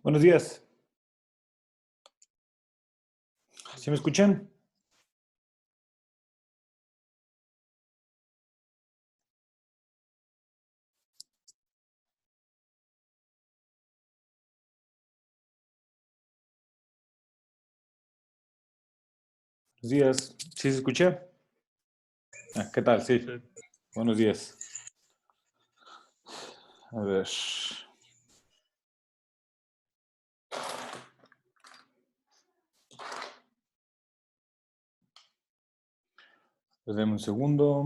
Buenos días. ¿Sí me escuchan? Buenos días. ¿Sí se escucha? ¿Qué tal? Sí. Sí. Buenos días. A ver. Pues deme un segundo.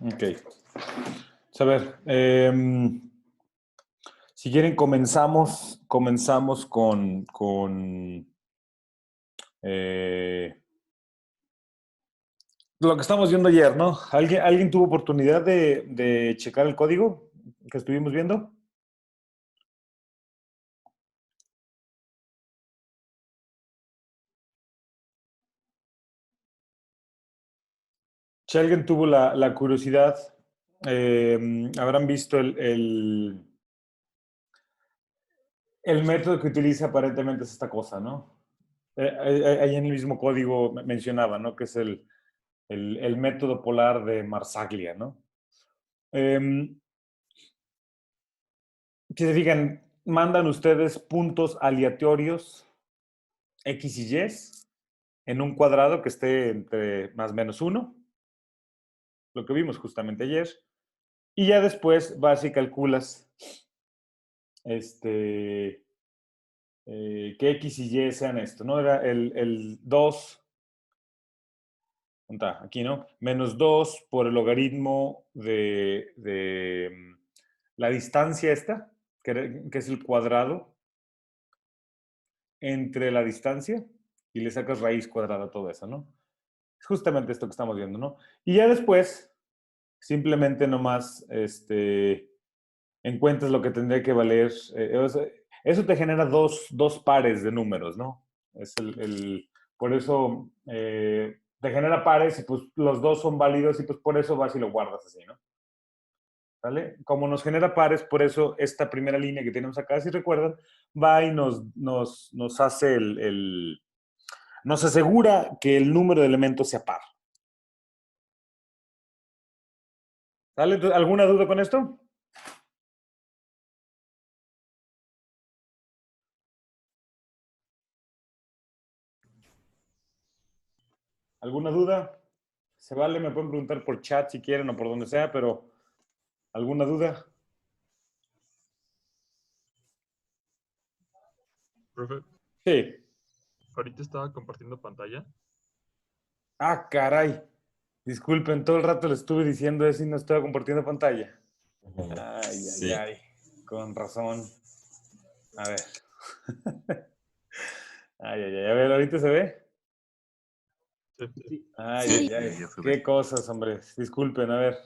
Ok. A ver, si quieren comenzamos con lo que estamos viendo ayer, ¿no? ¿Alguien tuvo oportunidad de checar el código que estuvimos viendo? Si alguien tuvo la curiosidad, habrán visto el método que utiliza aparentemente es esta cosa, ¿no? Ahí en el mismo código mencionaba, ¿no? Que es el método polar de Marsaglia, ¿no? Si se fijan, mandan ustedes puntos aleatorios X y Y en un cuadrado que esté entre más o menos 1, lo que vimos justamente ayer, y ya después vas y calculas que X y Y sean esto, ¿no? Era el 2, aquí, ¿no? Menos 2 por el logaritmo de la distancia esta, que es el cuadrado entre la distancia, y le sacas raíz cuadrada a todo eso, ¿no? Es justamente esto que estamos viendo, ¿no? Y ya después, simplemente nomás, encuentras lo que tendría que valer. Eso te genera dos pares de números, ¿no? Es por eso te genera pares y pues los dos son válidos y pues por eso vas y lo guardas así, ¿no? ¿Vale? Como nos genera pares, por eso esta primera línea que tenemos acá, si recuerdan, va y nos hace nos asegura que el número de elementos sea par. ¿Vale? ¿Alguna duda con esto? ¿Alguna duda? Se vale, me pueden preguntar por chat si quieren o por donde sea, pero ¿alguna duda? Profe, Sí. ahorita estaba compartiendo pantalla. Ah, caray. Disculpen, todo el rato le estuve diciendo eso y no estaba compartiendo pantalla. Ay, Sí. ay. Con razón. A ver. Ay, ay, ay. A ver, ¿ahorita se ve? Sí. Ay, Sí, ay, ay. ya se ve. Qué cosas, hombre. Disculpen, a ver.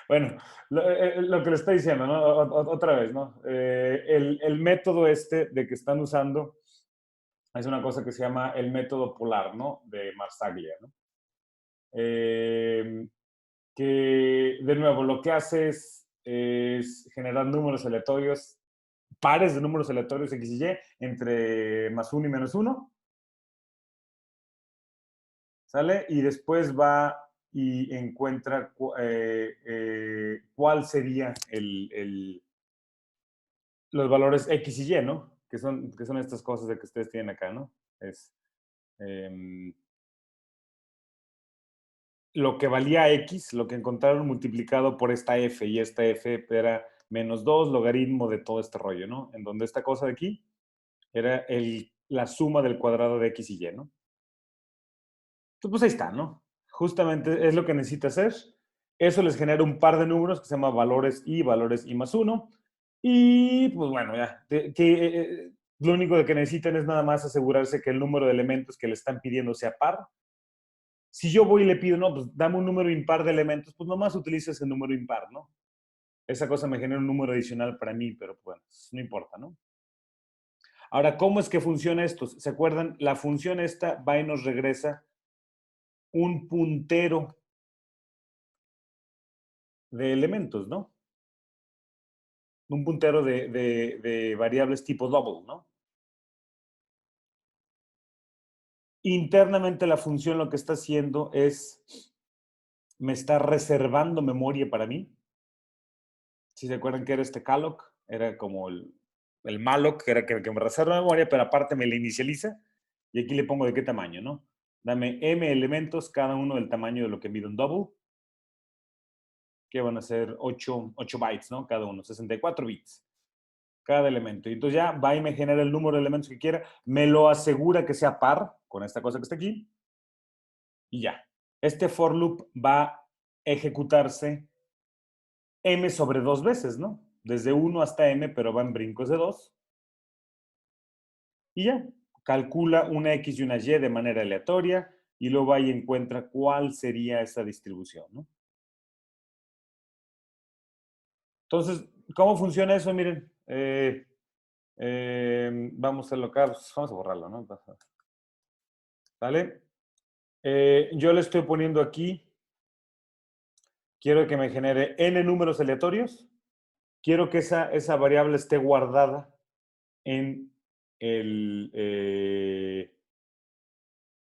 Bueno, lo que le estoy diciendo, ¿no? Otra vez, ¿no? El método este de que están usando es una cosa que se llama el método polar, ¿no? De Marsaglia, ¿no? Que, de nuevo, lo que hace es generar números aleatorios, pares de números aleatorios X y Y entre más 1 y menos 1, ¿sale? Y después va y encuentra cuál sería los valores X y Y, ¿no? Que son estas cosas de que ustedes tienen acá, ¿no? Es lo que valía X, lo que encontraron multiplicado por esta F, y esta F era menos 2 logaritmo de todo este rollo, ¿no? En donde esta cosa de aquí era la suma del cuadrado de X y Y, ¿no? Entonces, pues ahí está, ¿no? Justamente es lo que necesita hacer. Eso les genera un par de números que se llama valores y más 1. Y pues bueno, ya. Lo único que necesitan es nada más asegurarse que el número de elementos que le están pidiendo sea par. Si yo voy y le pido, no, pues dame un número impar de elementos, pues nomás utilizo ese número impar, ¿no? Esa cosa me genera un número adicional para mí, pero bueno, no importa, ¿no? Ahora, ¿cómo es que funciona esto? ¿Se acuerdan? La función esta va y nos regresa un puntero de elementos, ¿no? Un puntero de variables tipo double, ¿no? Internamente la función lo que está haciendo es, me está reservando memoria para mí. Si se acuerdan que era este calloc, era como el malloc, que era que me reserva memoria, pero aparte me la inicializa. Y aquí le pongo de qué tamaño, ¿no? Dame m elementos, cada uno del tamaño de lo que mide un double, que van a ser 8 bytes, ¿no? Cada uno, 64 bits. Cada elemento. Y entonces ya va y me genera el número de elementos que quiera, me lo asegura que sea par con esta cosa que está aquí, y ya. Este for loop va a ejecutarse m sobre 2 veces, ¿no? Desde 1 hasta m, pero van brincos de 2. Y ya, calcula una x y una y de manera aleatoria y luego va y encuentra cuál sería esa distribución, ¿no? Entonces, ¿cómo funciona eso? Miren, vamos a locar, vamos a borrarlo, ¿no? ¿Vale? Yo le estoy poniendo aquí, quiero que me genere n números aleatorios, quiero que esa variable esté guardada en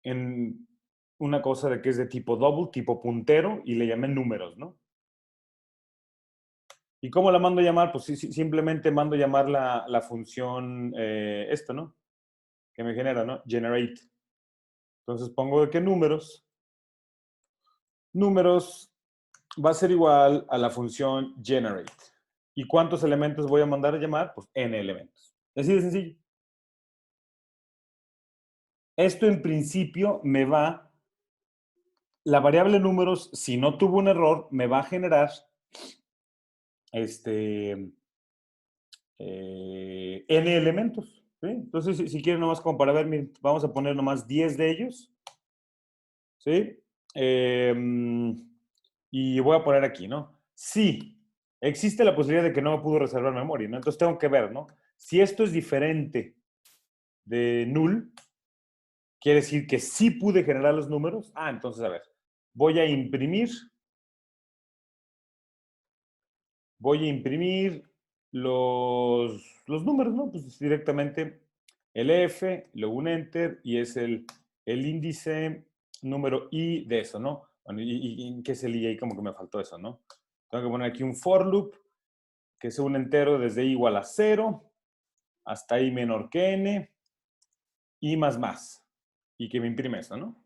en una cosa de que es de tipo double, tipo puntero, y le llamé números, ¿no? ¿Y cómo la mando a llamar? Pues sí, simplemente mando a llamar la función esto, ¿no? Que me genera, ¿no? Generate. Entonces pongo de qué números. Números va a ser igual a la función generate. ¿Y cuántos elementos voy a mandar a llamar? Pues n elementos. Así de sencillo. Esto en principio me va, la variable números, si no tuvo un error, me va a generar n elementos. ¿Sí? Entonces, si quieren nomás como para ver, miren, vamos a poner nomás 10 de ellos. ¿Sí? Y voy a poner aquí, ¿no? Sí, existe la posibilidad de que no me pudo reservar memoria, ¿no? Entonces tengo que ver, ¿no? Si esto es diferente de null, quiere decir que sí pude generar los números. Ah, entonces, a ver, voy a imprimir los números, ¿no? Pues directamente el F, luego un enter y es el índice número I de eso, ¿no? Bueno, ¿y qué es el I? Ahí como que me faltó eso, ¿no? Tengo que poner aquí un for loop que sea un entero desde I igual a 0 hasta I menor que N, I más, y que me imprime eso, ¿no?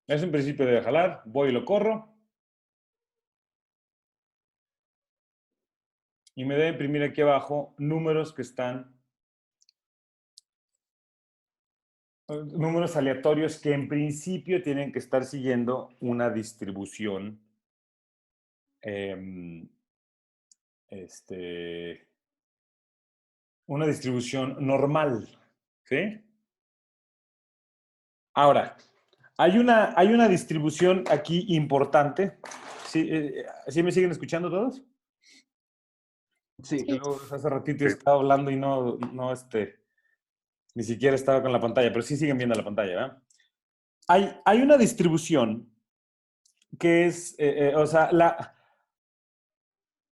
Eso en principio debe jalar, voy y lo corro. Y me debe imprimir aquí abajo números que están, números aleatorios que en principio tienen que estar siguiendo una distribución, una distribución normal, ¿sí? Ahora, hay una distribución aquí importante. ¿Sí, ¿sí me siguen escuchando todos? Sí, Sí. luego hace ratito estaba hablando y ni siquiera estaba con la pantalla, pero sí siguen viendo la pantalla, ¿verdad? Hay una distribución que es, o sea,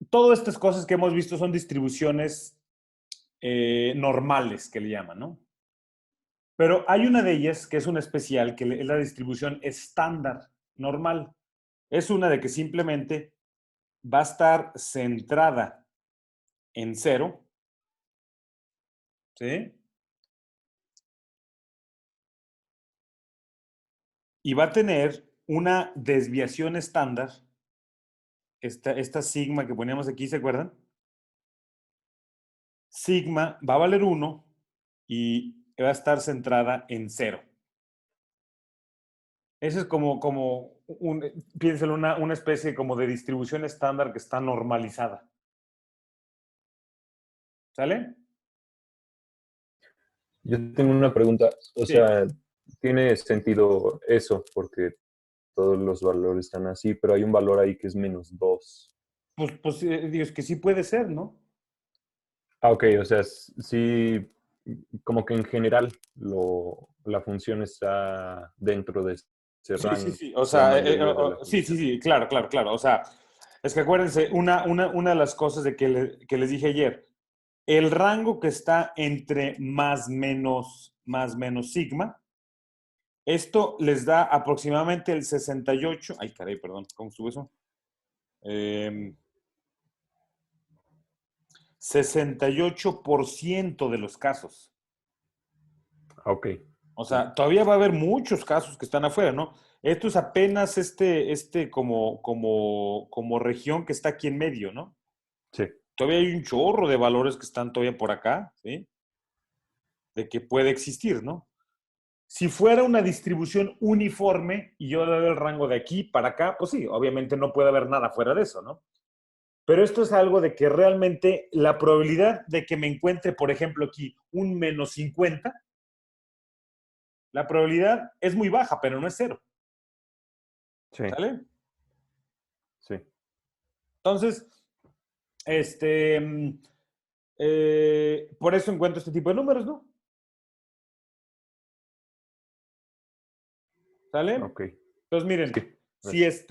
todas estas cosas que hemos visto son distribuciones normales, que le llaman, ¿no? Pero hay una de ellas que es una especial, que es la distribución estándar, normal. Es una de que simplemente va a estar centrada en 0, ¿sí? Y va a tener una desviación estándar, esta sigma que poníamos aquí, ¿se acuerdan? Sigma va a valer 1 y va a estar centrada en 0. Eso es piénselo, una especie como de distribución estándar que está normalizada. ¿Sale? Yo tengo una pregunta. O Sí. sea, tiene sentido eso, porque todos los valores están así, pero hay un valor ahí que es -2. Pues digo, es que sí puede ser, ¿no? Ah, ok, o sea, sí, como que en general la función está dentro de ese Sí, sí, rango, sí. O la sea, mayoría de la sí, sí, función. sí, claro, claro, claro. O sea, es que acuérdense, una de las cosas de que les dije ayer, el rango que está entre más menos sigma, esto les da aproximadamente el 68. Ay, caray, perdón, ¿cómo estuvo eso? 68% de los casos. Ah, ok. O Sí, sea, todavía va a haber muchos casos que están afuera, ¿no? Esto es apenas como región que está aquí en medio, ¿no? sí, Todavía hay un chorro de valores que están todavía por acá, ¿sí? De que puede existir, ¿no? Si fuera una distribución uniforme y yo le doy el rango de aquí para acá, pues sí, obviamente no puede haber nada fuera de eso, ¿no? Pero esto es algo de que realmente la probabilidad de que me encuentre, por ejemplo, aquí un -50, la probabilidad es muy baja, pero no es cero, sí, ¿sale? sí. Entonces, este, por eso encuentro este tipo de números, ¿no? ¿Sale? Ok. Entonces, miren, Sí, si gracias.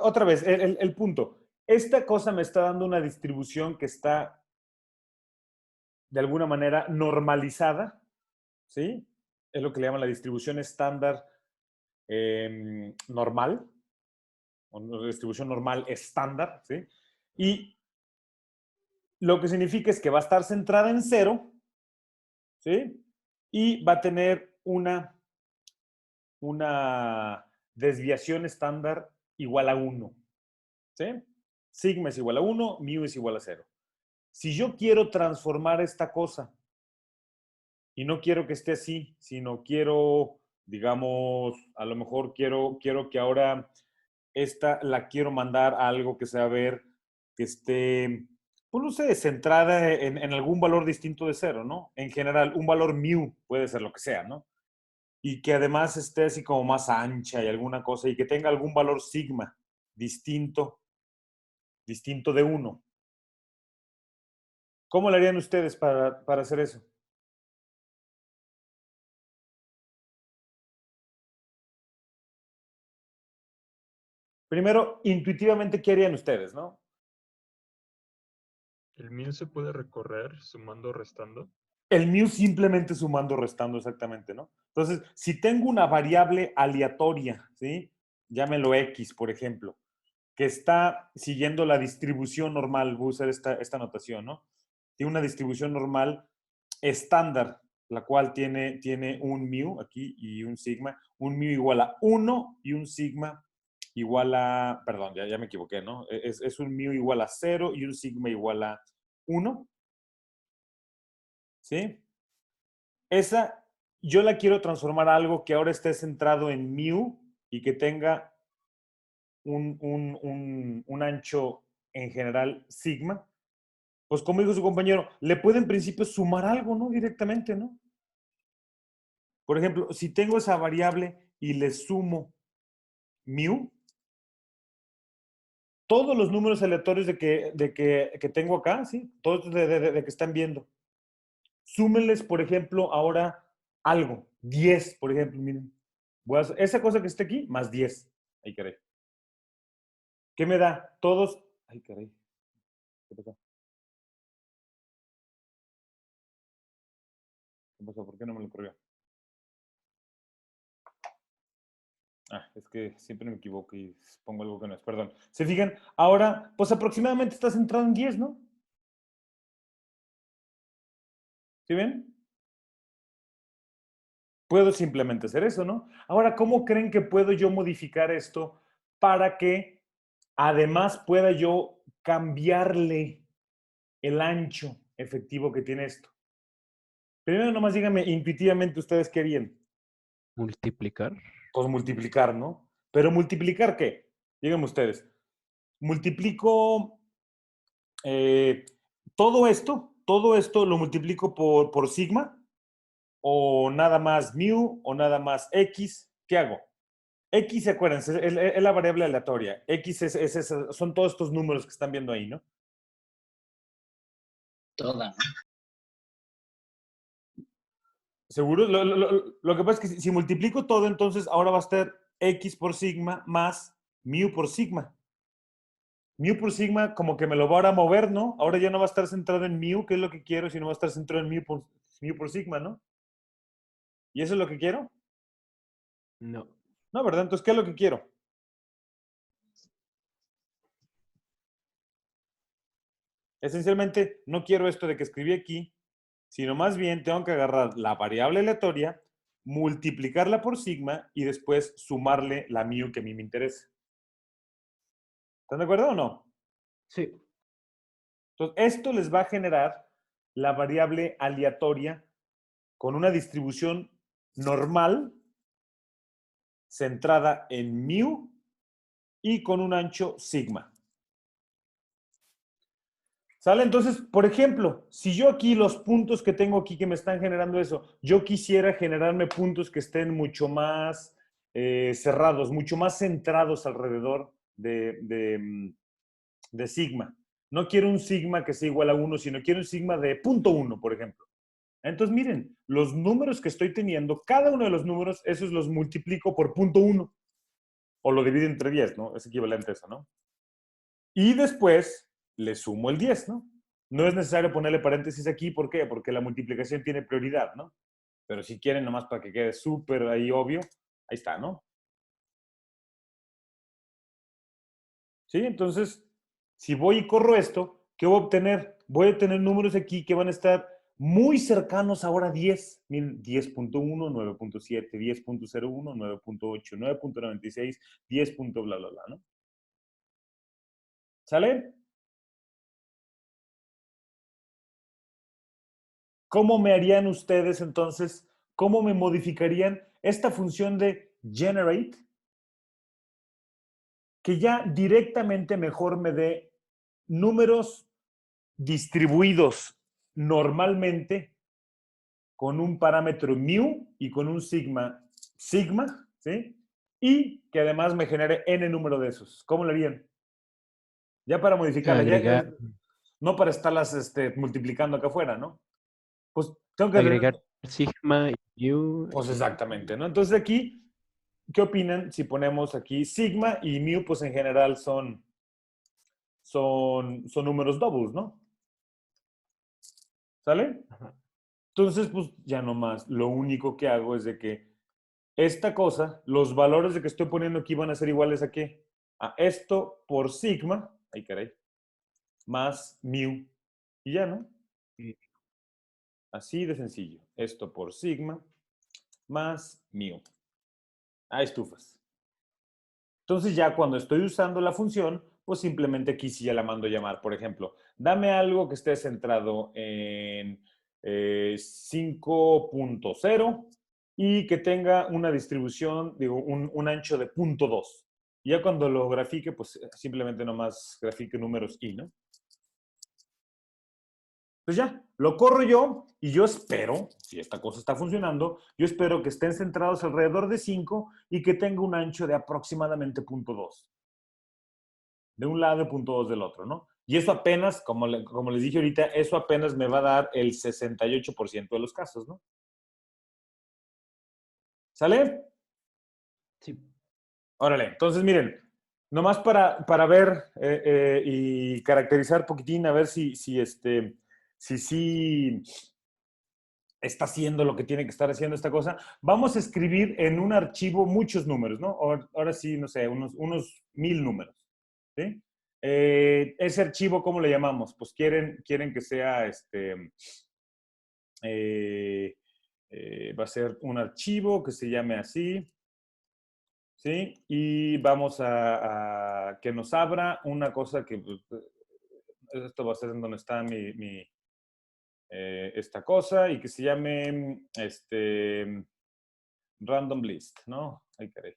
otra vez, el punto, esta cosa me está dando una distribución que está de alguna manera normalizada, ¿sí? Es lo que le llaman la distribución estándar normal, o distribución normal estándar, ¿sí? Y lo que significa es que va a estar centrada en cero, ¿sí? Y va a tener una desviación estándar igual a 1, ¿sí? Sigma es igual a 1, mu es igual a 0. Si yo quiero transformar esta cosa y no quiero que esté así, sino quiero, digamos, a lo mejor quiero que ahora esta la quiero mandar a algo que sea ver que esté, pues no sé, centrada en algún valor distinto de cero, ¿no? En general, un valor mu puede ser lo que sea, ¿no? Y que además esté así como más ancha y alguna cosa y que tenga algún valor sigma distinto de uno. ¿Cómo le harían ustedes para hacer eso? Primero, intuitivamente, ¿qué harían ustedes, no? El mu se puede recorrer sumando o restando. El mu simplemente sumando o restando exactamente, ¿no? Entonces, si tengo una variable aleatoria, ¿sí? Llámelo X, por ejemplo, que está siguiendo la distribución normal, voy a usar esta notación, ¿no? Tiene una distribución normal estándar, la cual tiene un mu aquí y un sigma, un mu igual a 1 y un sigma igual a, perdón, ya me equivoqué, ¿no? Es un mu igual a 0 y un sigma igual a 1, ¿sí? Esa yo la quiero transformar a algo que ahora esté centrado en mu y que tenga un ancho en general sigma. Pues como dijo su compañero, le puede en principio sumar algo, ¿no? Directamente, ¿no? Por ejemplo, si tengo esa variable y le sumo mu, todos los números aleatorios que tengo acá, ¿sí? Todos de que están viendo. Súmenles, por ejemplo, ahora algo. 10, por ejemplo, miren. Voy a hacer esa cosa que está aquí, más 10. Ay, caray. ¿Qué me da? Todos. Ay, caray. ¿Qué pasó? ¿Qué pasó? ¿Por qué no me lo corrió? Es que siempre me equivoco y pongo algo que no es. Perdón. ¿Se fijan? Ahora, pues aproximadamente está centrado en 10, ¿no? ¿Sí ven? Puedo simplemente hacer eso, ¿no? Ahora, ¿cómo creen que puedo yo modificar esto para que además pueda yo cambiarle el ancho efectivo que tiene esto? Primero, nomás díganme intuitivamente ustedes qué harían. Multiplicar. Pues multiplicar, ¿no? Pero multiplicar, ¿qué? Díganme ustedes. Multiplico todo esto todo esto lo multiplico por sigma, o nada más mu, o nada más x. ¿Qué hago? X, acuérdense, es la variable aleatoria. X son todos estos números que están viendo ahí, ¿no? Toda. ¿Seguro? Lo que pasa es que si multiplico todo, entonces ahora va a estar X por sigma más mu por sigma. Mu por sigma como que me lo va ahora a mover, ¿no? Ahora ya no va a estar centrado en mu, que es lo que quiero, sino va a estar centrado en mu por sigma, ¿no? ¿Y eso es lo que quiero? No. No, ¿verdad? Entonces, ¿qué es lo que quiero? Esencialmente, no quiero esto de que escribí aquí, sino más bien tengo que agarrar la variable aleatoria, multiplicarla por sigma y después sumarle la mu que a mí me interesa. ¿Están de acuerdo o no? Sí. Entonces, esto les va a generar la variable aleatoria con una distribución normal centrada en mu y con un ancho sigma. ¿Sale? Entonces, por ejemplo, si yo aquí los puntos que tengo aquí que me están generando eso, yo quisiera generarme puntos que estén mucho más cerrados, mucho más centrados alrededor de sigma. No quiero un sigma que sea igual a 1, sino quiero un sigma de 0.1, por ejemplo. Entonces, miren, los números que estoy teniendo, cada uno de los números, esos los multiplico por 0.1 o lo divido entre 10, ¿no? Es equivalente a eso, ¿no? Y después le sumo el 10, ¿no? No es necesario ponerle paréntesis aquí, ¿por qué? Porque la multiplicación tiene prioridad, ¿no? Pero si quieren, nomás para que quede súper ahí obvio, ahí está, ¿no? ¿Sí? Entonces, si voy y corro esto, ¿qué voy a obtener? Voy a tener números aquí que van a estar muy cercanos ahora a 10. Miren, 10.1, 9.7, 10.01, 9.8, 9.96, 10. Bla, bla, bla, ¿no? ¿Sale? ¿Cómo me harían ustedes entonces? ¿Cómo me modificarían esta función de generate? Que ya directamente mejor me dé números distribuidos normalmente con un parámetro mu y con un sigma, ¿sí? Y que además me genere n número de esos. ¿Cómo lo harían? Ya para modificarla, Agregar, no para estarlas multiplicando acá afuera, ¿no? Pues tengo que... agregar sigma y mu. Pues exactamente, ¿no? Entonces aquí, ¿qué opinan si ponemos aquí sigma y mu? Pues en general son números doubles, ¿no? ¿Sale? Ajá. Entonces, pues ya nomás, lo único que hago es de que esta cosa, los valores de que estoy poniendo aquí van a ser iguales a qué? A esto por sigma, ay caray, más mu. Y ya, ¿no? Así de sencillo. Esto por sigma más mu. Ah, estufas. Entonces ya cuando estoy usando la función, pues simplemente aquí sí ya la mando a llamar. Por ejemplo, dame algo que esté centrado en 5.0 y que tenga una distribución, digo, un ancho de 0.2. Y ya cuando lo grafique, pues simplemente nomás grafique números y, ¿no? Pues ya, lo corro yo y yo espero, si esta cosa está funcionando, yo espero que estén centrados alrededor de 5 y que tenga un ancho de aproximadamente 0.2. De un lado y 0.2 del otro, ¿no? Y eso apenas, como les dije ahorita, eso apenas me va a dar el 68% de los casos, ¿no? ¿Sale? Sí. Órale, entonces miren, nomás para ver y caracterizar poquitín, a ver si está haciendo lo que tiene que estar haciendo esta cosa. Vamos a escribir en un archivo muchos números, ¿no? Ahora sí, no sé, unos 1000 números, ¿sí? Ese archivo, ¿cómo le llamamos? Pues quieren que sea, va a ser un archivo que se llame así, ¿sí? Y vamos a que nos abra una cosa que, pues, esto va a ser en donde está esta cosa y que se llame, random list, ¿no? Ay, caray.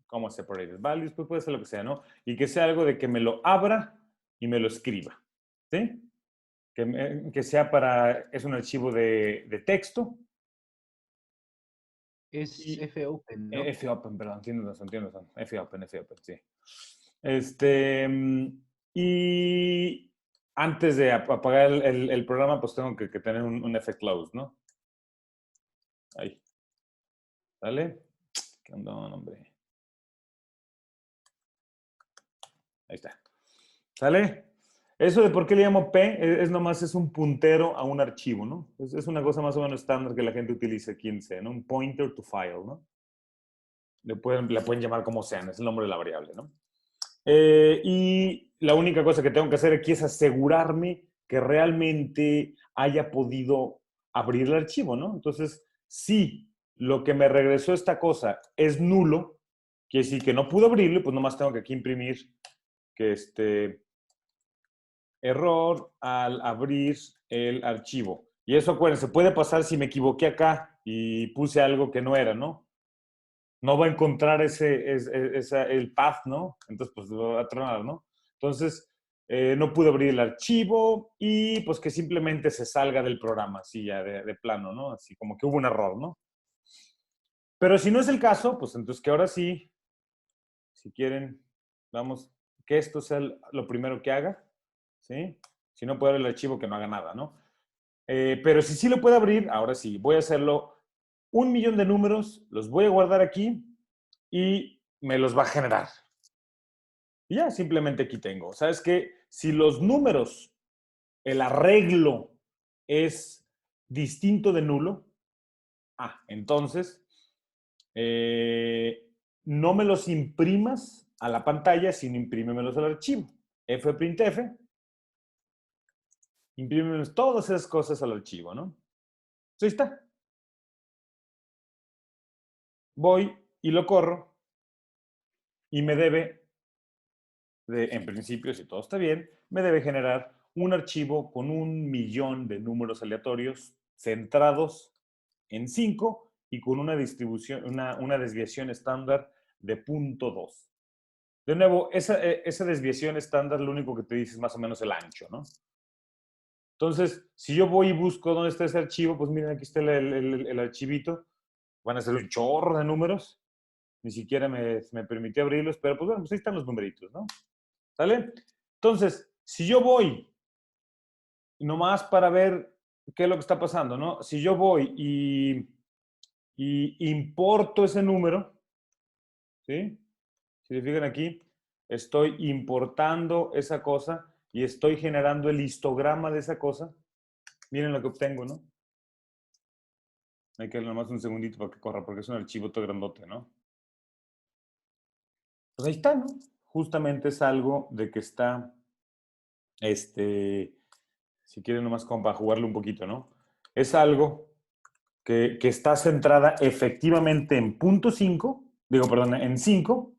¿Cómo separated values? Pues puede ser lo que sea, ¿no? Y que sea algo de que me lo abra y me lo escriba. ¿Sí? Que sea es un archivo de texto. Es Y fopen, ¿no? fopen, perdón, entiendo razón. Fopen, sí. Y antes de apagar el programa, pues tengo que tener un fclose, ¿no? Ahí. ¿Vale? ¿Qué onda, hombre? Ahí está. ¿Sale? Eso de por qué le llamo P nomás es un puntero a un archivo, ¿no? Es una cosa más o menos estándar que la gente utiliza aquí en C, ¿no? Un pointer to file, ¿no? La pueden llamar como sean, es el nombre de la variable, ¿no? Y la única cosa que tengo que hacer aquí es asegurarme que realmente haya podido abrir el archivo, ¿no? Entonces, si lo que me regresó esta cosa es nulo, quiere decir que no pudo abrirlo, pues nomás tengo que aquí imprimir que error al abrir el archivo. Y eso, acuérdense, puede pasar si me equivoqué acá y puse algo que no era, ¿no? No va a encontrar el path, ¿no? Entonces, pues lo va a tronar, ¿no? Entonces, no pude abrir el archivo y pues que simplemente se salga del programa, así ya de plano, ¿no? Así como que hubo un error, ¿no? Pero si no es el caso, pues entonces que ahora sí, si quieren, vamos, que esto sea lo primero que haga, ¿sí? Si no puede abrir el archivo, que no haga nada, ¿no? Pero si sí lo puede abrir, ahora sí, voy a hacerlo 1.000.000 de números, los voy a guardar aquí y me los va a generar. Y ya, simplemente aquí tengo. ¿Sabes qué? Si los números, el arreglo es distinto de nulo, entonces no me los imprimas a la pantalla, sino imprímemelos al archivo. Fprintf, imprímemelos todas esas cosas al archivo, ¿no? Entonces, ahí está. Voy y lo corro y me debe, en principio, si todo está bien, me debe generar un archivo con 1.000.000 de números aleatorios centrados en 5 y con una distribución, una desviación estándar de 0.2. De nuevo, esa desviación estándar lo único que te dice es más o menos el ancho, ¿no? Entonces, si yo voy y busco dónde está ese archivo, pues miren, aquí está el archivito. Van a ser un chorro de números. Ni siquiera me permití abrirlos, pero pues bueno, pues ahí están los numeritos, ¿no? ¿Sale? Entonces, si yo voy, nomás para ver qué es lo que está pasando, ¿no? Si yo voy y importo ese número, ¿sí? Si se fijan aquí, estoy importando esa cosa y estoy generando el histograma de esa cosa. Miren lo que obtengo, ¿no? Hay que darle nomás un segundito para que corra, porque es un archivo todo grandote, ¿no? Pues ahí está, ¿no? Justamente es algo de que está, si quieren nomás como para jugarle un poquito, ¿no? Es algo que está centrada efectivamente en en 5.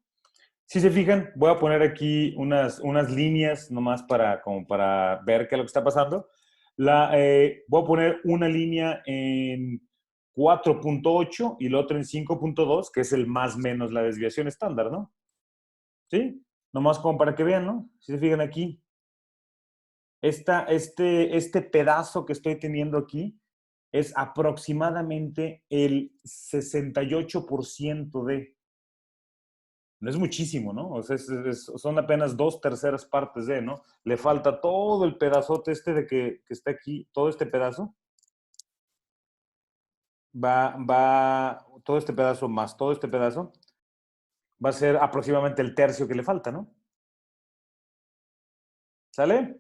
Si se fijan, voy a poner aquí unas líneas nomás como para ver qué es lo que está pasando. Voy a poner una línea en 4.8 y la otra en 5.2, que es el más menos la desviación estándar, ¿no? ¿Sí? Nomás como para que vean, ¿no? Si se fijan aquí, este pedazo que estoy teniendo aquí es aproximadamente el 68% de... No es muchísimo, ¿no? O sea, son apenas 2/3 partes de, ¿no? Le falta todo el pedazote de que está aquí, todo este pedazo. Todo este pedazo más todo este pedazo va a ser aproximadamente el tercio que le falta, ¿no? ¿Sale?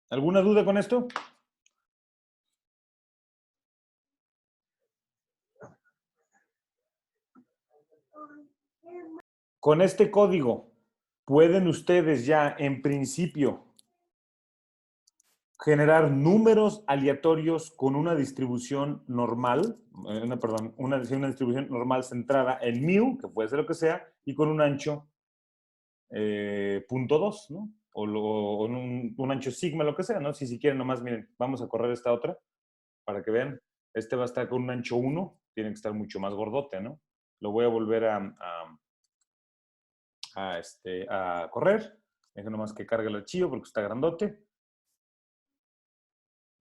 ¿Alguna duda con esto? Con este código pueden ustedes ya, en principio, generar números aleatorios con una distribución normal, una distribución normal centrada en mu, que puede ser lo que sea, y con un ancho 0.2, ¿no? O un ancho sigma, lo que sea, ¿no? Si quieren, nomás, miren, vamos a correr esta otra para que vean. Este va a estar con un ancho 1, tiene que estar mucho más gordote, ¿no? Lo voy a volver a correr. Dejo nomás que cargue el archivo porque está grandote.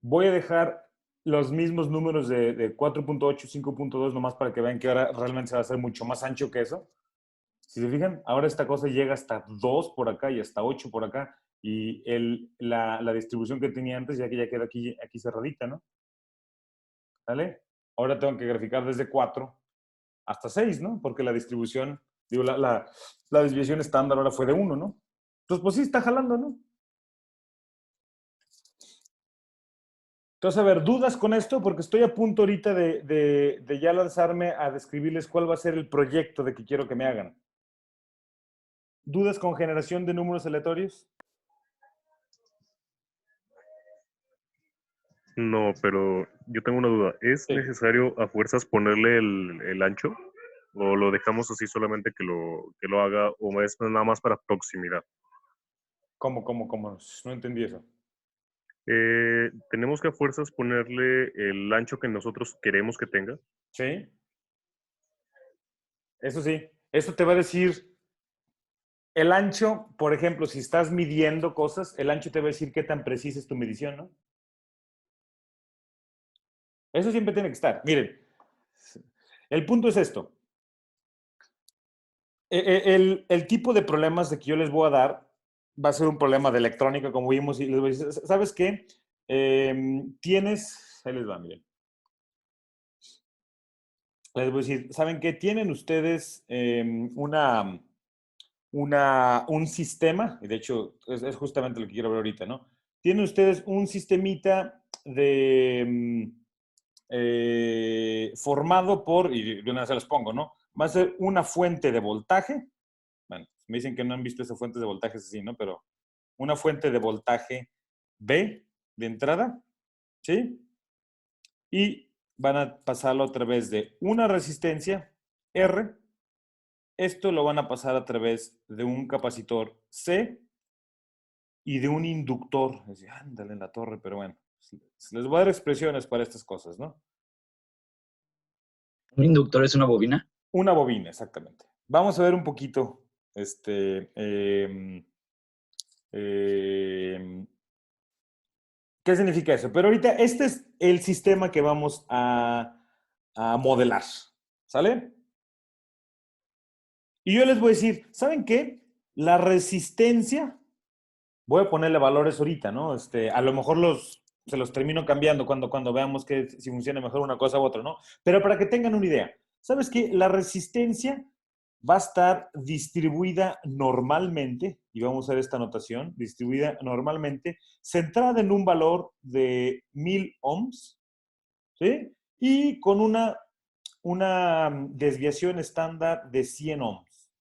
Voy a dejar los mismos números de 4.8, 5.2 nomás para que vean que ahora realmente se va a hacer mucho más ancho que eso. Si se fijan, ahora esta cosa llega hasta 2 por acá y hasta 8 por acá. Y la distribución que tenía antes ya queda aquí cerradita, ¿no? ¿Vale? Ahora tengo que graficar desde 4 hasta 6, ¿no? Porque la distribución, digo, la desviación estándar ahora fue de 1, ¿no? Entonces, pues sí, está jalando, ¿no? Entonces, a ver, ¿dudas con esto? Porque estoy a punto ahorita de ya lanzarme a describirles cuál va a ser el proyecto de que quiero que me hagan. ¿Dudas con generación de números aleatorios? No, pero yo tengo una duda. ¿Es Sí. necesario a fuerzas ponerle el ancho? ¿O lo dejamos así solamente que lo haga? ¿O es nada más para proximidad? ¿Cómo? No entendí eso. ¿Tenemos que a fuerzas ponerle el ancho que nosotros queremos que tenga? ¿Sí? Eso sí. Eso te va a decir el ancho, por ejemplo, si estás midiendo cosas, el ancho te va a decir qué tan precisa es tu medición, ¿no? Eso siempre tiene que estar. Miren, el punto es esto. El tipo de problemas de que yo les voy a dar va a ser un problema de electrónica, como vimos, y les voy a decir, ¿sabes qué? Ahí les va, miren. Les voy a decir, ¿saben qué? Tienen ustedes un sistema, y de hecho es justamente lo que quiero ver ahorita, ¿no? Tienen ustedes un sistemita formado por, y de una vez se los pongo, ¿no? Va a ser una fuente de voltaje. Bueno, me dicen que no han visto esa fuente de voltaje así, ¿no? Pero una fuente de voltaje B de entrada, ¿sí? Y van a pasarlo a través de una resistencia R. Esto lo van a pasar a través de un capacitor C y de un inductor. Ándale en la torre, pero bueno. Les voy a dar expresiones para estas cosas, ¿no? ¿Un inductor es una bobina? Una bobina, exactamente. Vamos a ver un poquito, ¿qué significa eso? Pero ahorita este es el sistema que vamos a modelar, ¿sale? Y yo les voy a decir, ¿saben qué? La resistencia, voy a ponerle valores ahorita, ¿no? A lo mejor se los termino cambiando cuando veamos que si funciona mejor una cosa u otra, ¿no? Pero para que tengan una idea, ¿sabes qué? La resistencia va a estar distribuida normalmente, y vamos a ver esta notación, distribuida normalmente, centrada en un valor de 1000 ohms, ¿sí? Y con una desviación estándar de 100 ohms.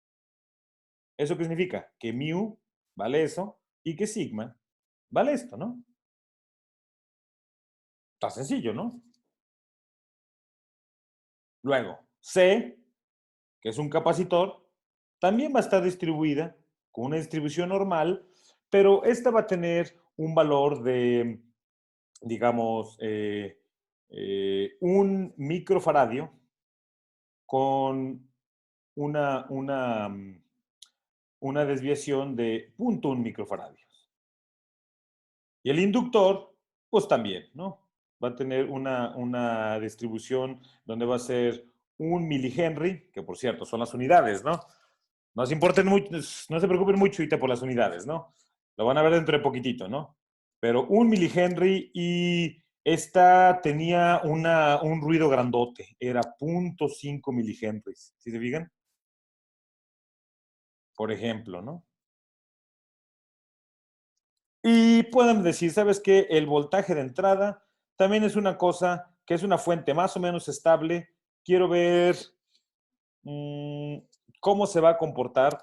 ¿Eso qué significa? Que mu vale eso y que sigma vale esto, ¿no? Está sencillo, ¿no? Luego, C, que es un capacitor, también va a estar distribuida con una distribución normal, pero esta va a tener un valor de, digamos, 1 microfaradio con una desviación de 0.1 microfaradios. Y el inductor, pues también, ¿no? Va a tener una distribución donde va a ser 1 milihenry, que por cierto son las unidades, ¿no? No se importen mucho, no se preocupen mucho ahorita por las unidades, ¿no? Lo van a ver dentro de poquitito, ¿no? Pero 1 milihenry y esta tenía un ruido grandote, era 0.5 milihenries, ¿sí se fijan? Por ejemplo, ¿no? Y pueden decir, ¿sabes qué? El voltaje de entrada también es una cosa que es una fuente más o menos estable. Quiero ver cómo se va a comportar.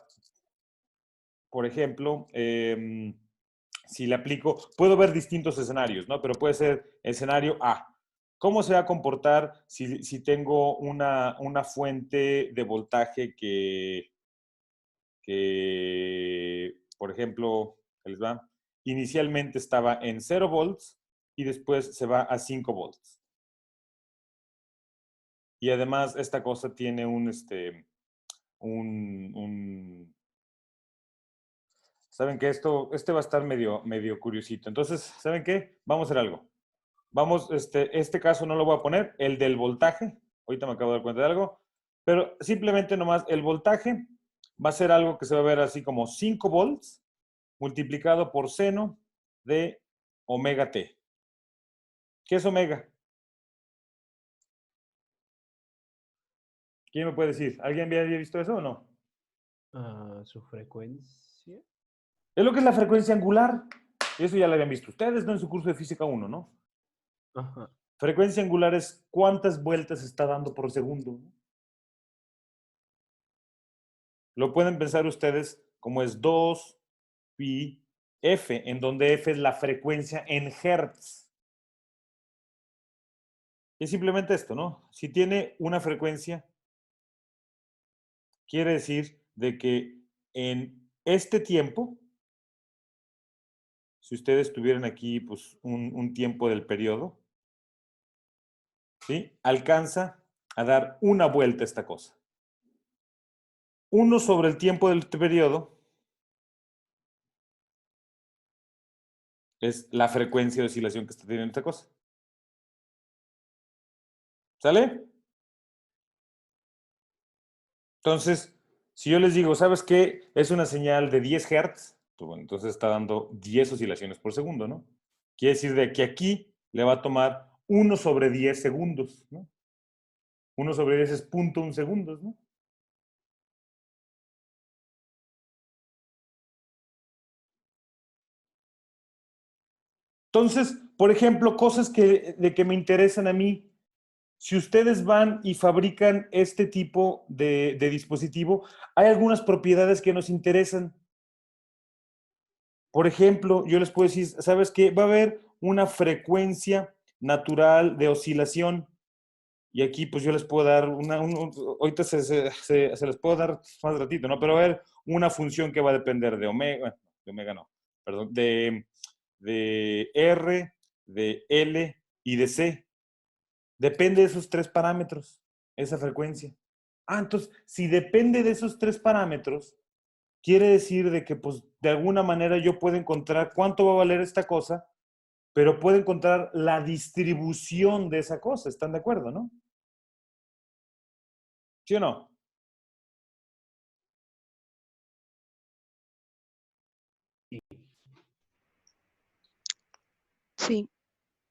Por ejemplo, si le aplico, puedo ver distintos escenarios, ¿no? Pero puede ser escenario A. ¿Cómo se va a comportar si tengo una fuente de voltaje por ejemplo, ¿les va? Inicialmente estaba en 0 volts y después se va a 5 volts. y además esta cosa tiene ¿saben qué? Este va a estar medio curiosito. Entonces, ¿saben qué? Vamos a hacer algo. Vamos, este caso no lo voy a poner, el del voltaje. Ahorita me acabo de dar cuenta de algo. Pero simplemente nomás el voltaje va a ser algo que se va a ver así como 5 volts multiplicado por seno de omega t. ¿Qué es omega? ¿Quién me puede decir? ¿Alguien había visto eso o no? Su frecuencia. Es lo que es la frecuencia angular. Eso ya lo habían visto ustedes, ¿no? En su curso de física 1, ¿no? Ajá. Frecuencia angular es cuántas vueltas está dando por segundo, ¿no? Lo pueden pensar ustedes como es 2 pi f, en donde f es la frecuencia en hertz. Es simplemente esto, ¿no? Si tiene una frecuencia, quiere decir de que en este tiempo, si ustedes tuvieran aquí pues, un tiempo del periodo, ¿sí? Alcanza a dar una vuelta a esta cosa. 1 sobre el tiempo del periodo es la frecuencia de oscilación que está teniendo esta cosa. ¿Sale? Entonces, si yo les digo, ¿sabes qué? Es una señal de 10 Hz, pues bueno, entonces está dando 10 oscilaciones por segundo, ¿no? Quiere decir de que aquí le va a tomar 1 sobre 10 segundos, ¿no? 1 sobre 10 es 0.1 segundos, ¿no? Entonces, por ejemplo, cosas de que me interesan a mí. Si ustedes van y fabrican este tipo de dispositivo, hay algunas propiedades que nos interesan. Por ejemplo, yo les puedo decir, ¿sabes qué? Va a haber una frecuencia natural de oscilación. Y aquí, pues yo les puedo dar ahorita se les puedo dar más ratito, ¿no? Pero va a haber una función que va a depender de omega, de omega no, perdón, de R, de L y de C. Depende de esos 3 parámetros, esa frecuencia. Entonces, si depende de esos 3 parámetros, quiere decir de que, pues, de alguna manera yo puedo encontrar cuánto va a valer esta cosa, pero puedo encontrar la distribución de esa cosa. ¿Están de acuerdo, no? ¿Sí o no? Sí.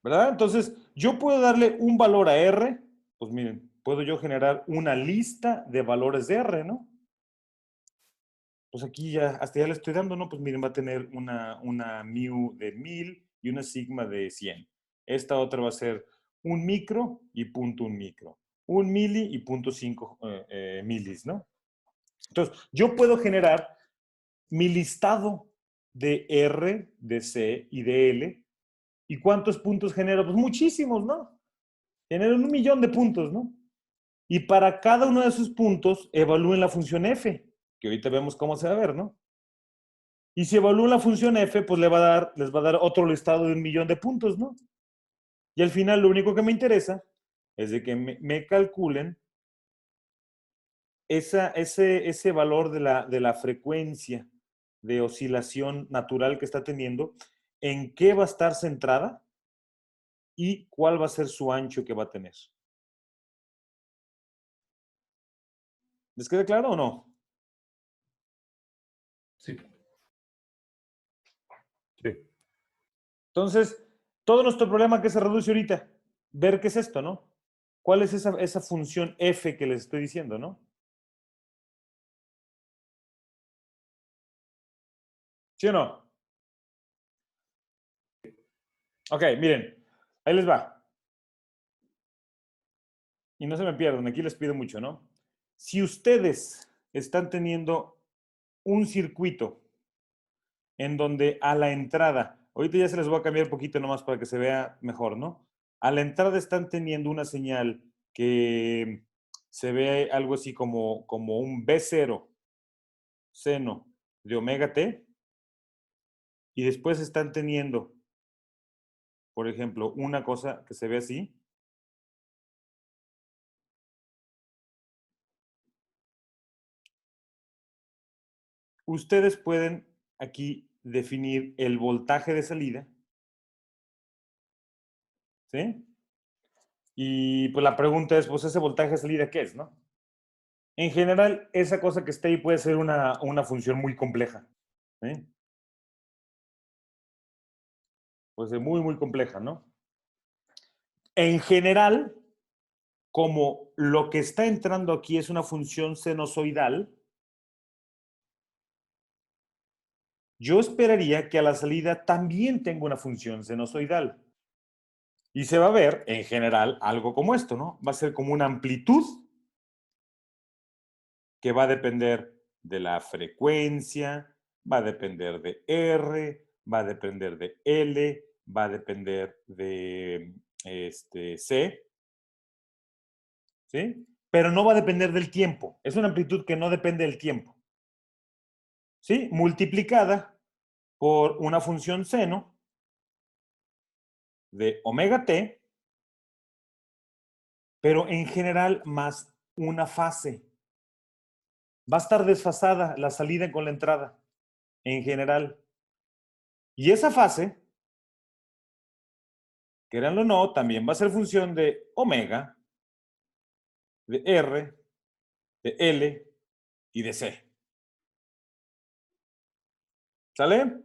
¿Verdad? Entonces, yo puedo darle un valor a R, pues miren, puedo yo generar una lista de valores de R, ¿no? Pues aquí ya, hasta ya le estoy dando, ¿no? Pues miren, va a tener una mu de 1000 y una sigma de 100. Esta otra va a ser un micro y punto un micro. Un mili y punto 5 milis, ¿no? Entonces, yo puedo generar mi listado de R, de C y de L. ¿Y cuántos puntos genero? Pues muchísimos, ¿no? Genero 1.000.000 de puntos, ¿no? Y para cada uno de esos puntos, evalúen la función f, que ahorita vemos cómo se va a ver, ¿no? Y si evalúan la función f, pues les va a dar otro listado de 1.000.000 de puntos, ¿no? Y al final, lo único que me interesa es de que me calculen ese valor de la frecuencia de oscilación natural que está teniendo, en qué va a estar centrada y cuál va a ser su ancho que va a tener. ¿Les queda claro o no? Sí. Sí. Entonces, todo nuestro problema que se reduce ahorita, ver qué es esto, ¿no? ¿Cuál es esa función f que les estoy diciendo, no? ¿Sí o no? Ok, miren, ahí les va. Y no se me pierdan, aquí les pido mucho, ¿no? Si ustedes están teniendo un circuito en donde a la entrada, ahorita ya se les voy a cambiar un poquito nomás para que se vea mejor, ¿no? A la entrada están teniendo una señal que se ve algo así como un B0 seno de omega t, y después están teniendo, por ejemplo, una cosa que se ve así, ustedes pueden aquí definir el voltaje de salida. ¿Sí? Y pues la pregunta es, pues ese voltaje de salida, ¿qué es, no? En general, esa cosa que está ahí puede ser una función muy compleja. ¿Sí? Puede ser muy, muy compleja, ¿no? En general, como lo que está entrando aquí es una función sinusoidal, yo esperaría que a la salida también tenga una función sinusoidal. Y se va a ver, en general, algo como esto, ¿no? Va a ser como una amplitud que va a depender de la frecuencia, va a depender de R, va a depender de L, va a depender de C, ¿sí? Pero no va a depender del tiempo. Es una amplitud que no depende del tiempo, ¿sí? Multiplicada por una función seno de omega t, pero en general más una fase. Va a estar desfasada la salida con la entrada, en general. Y esa fase, quéranlo o no, también va a ser función de omega, de R, de L y de C. ¿Sale?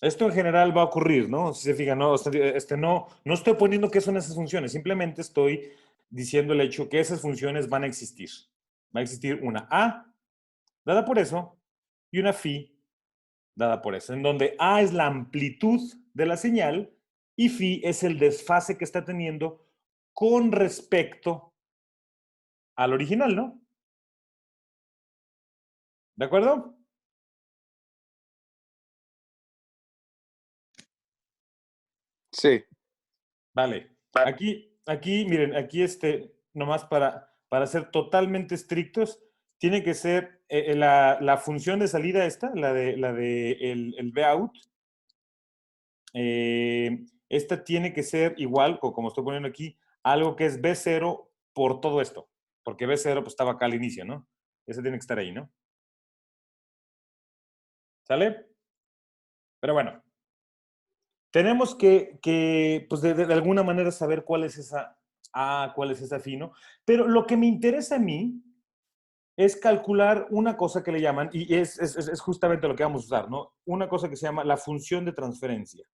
Esto en general va a ocurrir, ¿no? Si se fijan, no, no estoy poniendo qué son esas funciones, simplemente estoy diciendo el hecho que esas funciones van a existir. Va a existir una A, dada por eso, y una phi, dada por eso, en donde A es la amplitud de la señal y phi es el desfase que está teniendo con respecto al original, ¿no? ¿De acuerdo? Sí. Vale. Aquí, miren, aquí nomás para ser totalmente estrictos, tiene que ser la función de salida esta, la de el Vout. Esta tiene que ser igual, como estoy poniendo aquí, algo que es B0 por todo esto. Porque B0 pues estaba acá al inicio, ¿no? Ese tiene que estar ahí, ¿no? ¿Sale? Pero bueno. Tenemos que pues de alguna manera saber cuál es esa A, cuál es esa phi, ¿no? Pero lo que me interesa a mí es calcular una cosa que le llaman, y es justamente lo que vamos a usar, ¿no? Una cosa que se llama la función de transferencia.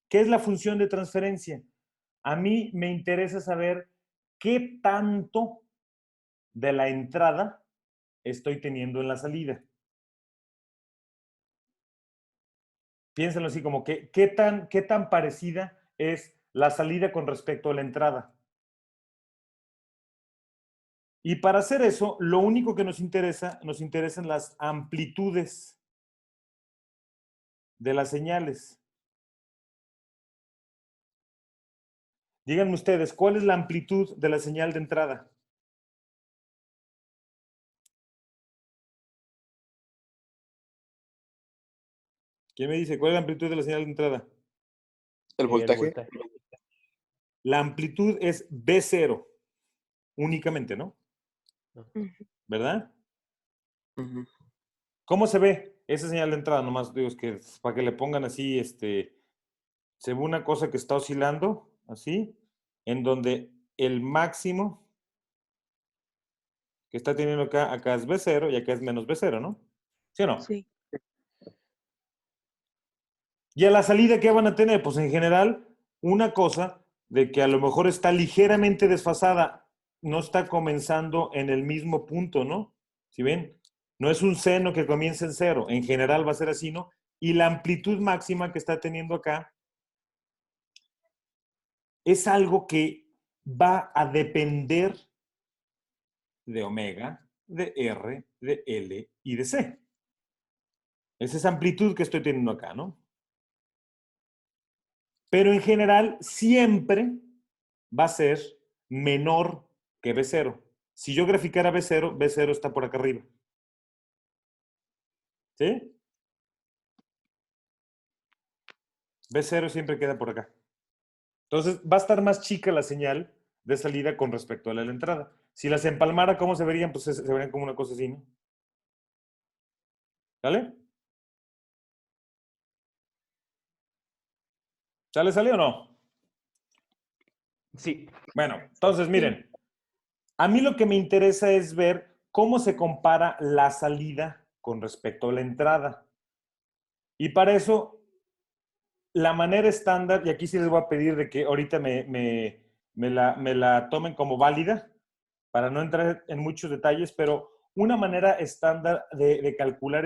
¿Qué es la función de transferencia? A mí me interesa saber qué tanto de la entrada estoy teniendo en la salida. Piénsenlo así como que qué tan parecida es la salida con respecto a la entrada. Y para hacer eso, lo único que nos interesan las amplitudes de las señales. Díganme ustedes, ¿cuál es la amplitud de la señal de entrada? ¿Quién me dice cuál es la amplitud de la señal de entrada? El voltaje. La amplitud es B0 únicamente, ¿no? ¿Verdad? Ujú. ¿Cómo se ve esa señal de entrada? Nomás digo, es que para que le pongan así, se ve una cosa que está oscilando, así, en donde el máximo que está teniendo acá es B0 y acá es menos B0, ¿no? ¿Sí o no? Sí. ¿Y a la salida qué van a tener? Pues en general, una cosa de que a lo mejor está ligeramente desfasada, no está comenzando en el mismo punto, ¿no? ¿Sí ven? No es un seno que comience en cero, en general va a ser así, ¿no? Y la amplitud máxima que está teniendo acá es algo que va a depender de omega, de R, de L y de C. Es esa amplitud que estoy teniendo acá, ¿no? Pero en general siempre va a ser menor que B0. Si yo graficara B0, B0 está por acá arriba. ¿Sí? B0 siempre queda por acá. Entonces, va a estar más chica la señal de salida con respecto a la de la entrada. Si las empalmara, ¿cómo se verían? Pues se verían como una cosa así, ¿no? ¿Sale? ¿Sale o no? Sí. Bueno, entonces miren, a mí lo que me interesa es ver cómo se compara la salida con respecto a la entrada. Y para eso, la manera estándar, y aquí sí les voy a pedir de que ahorita me la tomen como válida, para no entrar en muchos detalles, pero una manera estándar de calcular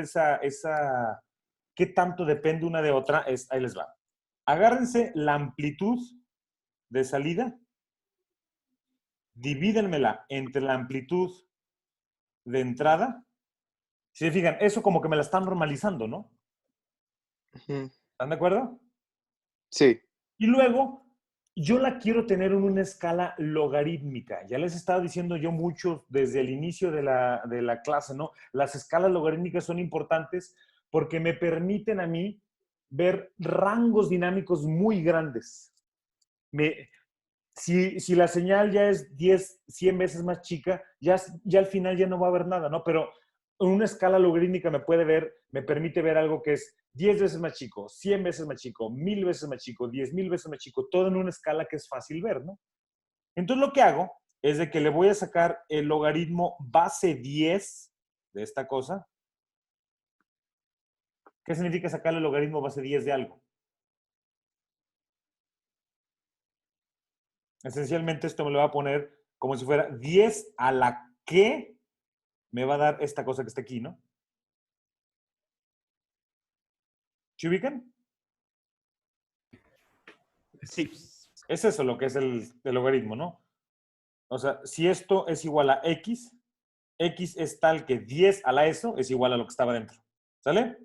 qué tanto depende una de otra es, ahí les va. Agárrense la amplitud de salida, divídenmela entre la amplitud de entrada. Si se fijan, eso como que me la están normalizando, ¿no? Ujú. ¿Están de acuerdo? Sí. Y luego, yo la quiero tener en una escala logarítmica. Ya les estaba diciendo yo mucho desde el inicio de la clase, ¿no? Las escalas logarítmicas son importantes porque me permiten a mí ver rangos dinámicos muy grandes. Si la señal ya es 10, 100 veces más chica, ya al final ya no va a haber nada, ¿no? Pero en una escala logarítmica me permite ver algo que es 10 veces más chico, 100 veces más chico, 1000 veces más chico, 10,000 veces más chico, todo en una escala que es fácil ver, ¿no? Entonces lo que hago es de que le voy a sacar el logaritmo base 10 de esta cosa. ¿Qué significa sacar el logaritmo base 10 de algo? Esencialmente esto me lo va a poner como si fuera 10 a la que me va a dar esta cosa que está aquí, ¿no? ¿Se ubican? Sí. Es eso lo que es el logaritmo, ¿no? O sea, si esto es igual a x, x es tal que 10 a la eso es igual a lo que estaba dentro. ¿Sale?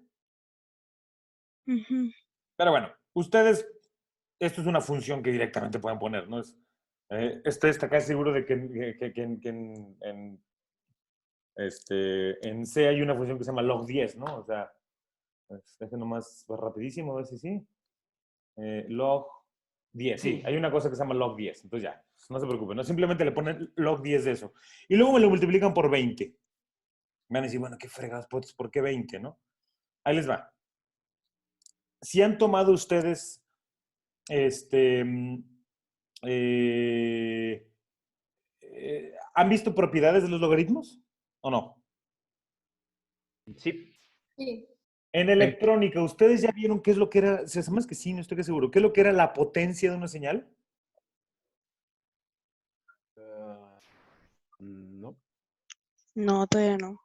Ujú. Pero bueno, ustedes, esto es una función que directamente pueden poner, ¿no? Estoy hasta casi seguro de que en C hay una función que se llama log 10, ¿no? O sea, deje nomás rapidísimo, a ver si sí. Log 10, sí, hay una cosa que se llama log 10, entonces ya, no se preocupen, no simplemente le ponen log 10 de eso. Y luego me lo multiplican por 20. Me van a decir, bueno, qué fregados, ¿por qué 20, no? Ahí les va. Si han tomado ustedes, ¿han visto propiedades de los logaritmos o no? Sí. Sí. En electrónica, ¿ustedes ya vieron qué es lo que era? Se llama que sí, no estoy seguro. ¿Qué es lo que era la potencia de una señal? No. No, todavía no.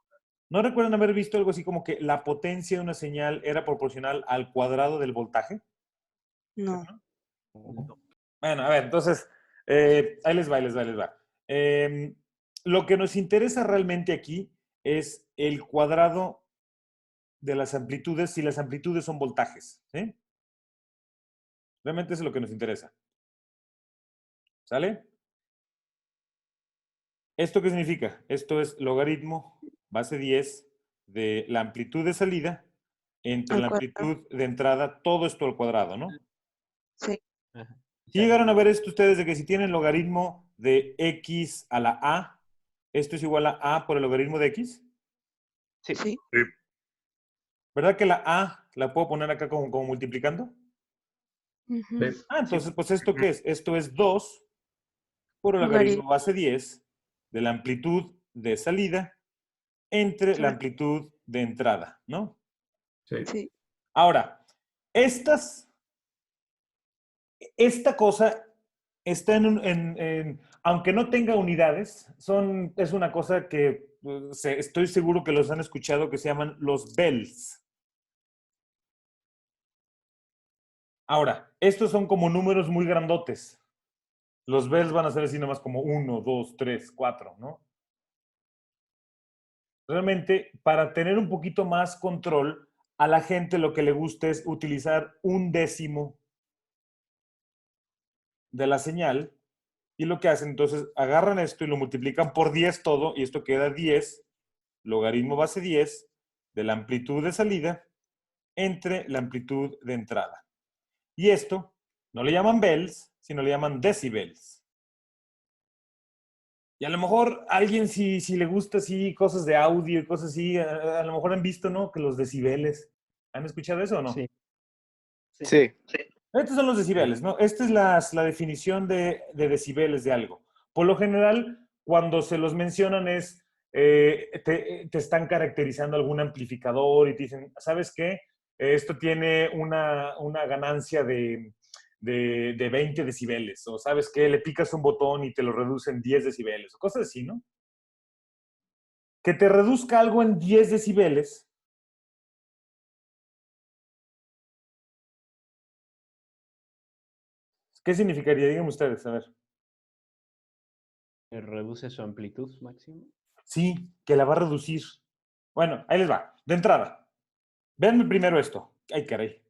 ¿No recuerdan haber visto algo así como que la potencia de una señal era proporcional al cuadrado del voltaje? No. No. Bueno, a ver, entonces, ahí les va. Lo que nos interesa realmente aquí es el cuadrado de las amplitudes si las amplitudes son voltajes, ¿sí? Realmente eso es lo que nos interesa. ¿Sale? ¿Esto qué significa? Esto es logaritmo base 10 de la amplitud de salida entre Al la cuadrado. amplitud de entrada, todo esto al cuadrado, ¿no? Sí. Ajá. ¿Sí llegaron a ver esto ustedes de que si tienen logaritmo de x a la a, esto es igual a por el logaritmo de x? Sí. Sí. ¿Verdad que la a la puedo poner acá como multiplicando? Ujú. Entonces, pues, ¿esto qué es? Esto es 2 por el logaritmo Logaritmo. base 10 de la amplitud de salida entre la Sobre- amplitud de entrada, ¿no? Sí. Ahora, esta cosa está aunque no tenga unidades, es una cosa que estoy seguro que los han escuchado que se llaman los bells. Ahora, estos son como números muy grandotes. Los bells van a ser así nomás como 1, 2, 3, 4, ¿no? Realmente, para tener un poquito más control, a la gente lo que le gusta es utilizar un décimo de la señal y lo que hacen, entonces, agarran esto y lo multiplican por 10 todo y esto queda 10, logaritmo base 10 de la amplitud de salida entre la amplitud de entrada. Y esto no le llaman bells, sino le llaman decibels. Y a lo mejor alguien, si le gusta así cosas de audio y cosas así, a lo mejor han visto, ¿no? Que los decibeles. ¿Han escuchado eso o no? Sí. Sí. Estos son los decibeles, ¿no? Esta es la definición de decibeles de algo. Por lo general, cuando se los mencionan es, te están caracterizando algún amplificador y te dicen, ¿sabes qué? Esto tiene una ganancia de 20 decibeles. O ¿sabes qué? Le picas un botón y te lo reduce en 10 decibeles. O cosas así, ¿no? Que te reduzca algo en 10 decibeles. ¿Qué significaría? Díganme ustedes, a ver. ¿Reduce su amplitud máxima? Sí, que la va a reducir. Bueno, ahí les va. De entrada, véanme primero esto. Ay, caray.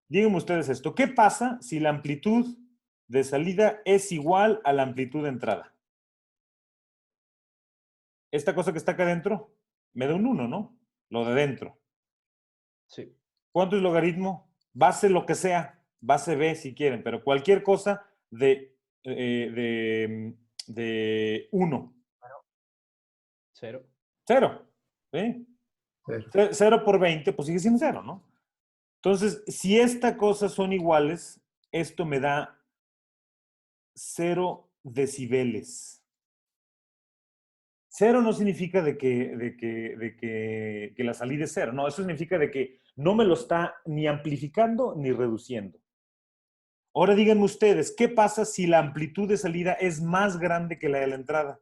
Díganme ustedes esto. ¿Qué pasa si la amplitud de salida es igual a la amplitud de entrada? Esta cosa que está acá adentro me da un 1, ¿no? Lo de dentro. Sí. ¿Cuánto es logaritmo? Base lo que sea. Base B si quieren, pero cualquier cosa de 1. 0. 0. ¿Sí? 0 por 20, pues sigue siendo 0, ¿no? Entonces, si estas cosas son iguales, esto me da 0 decibeles. 0 no significa de que la salida es 0. No, eso significa de que no me lo está ni amplificando ni reduciendo. Ahora díganme ustedes, ¿qué pasa si la amplitud de salida es más grande que la de la entrada?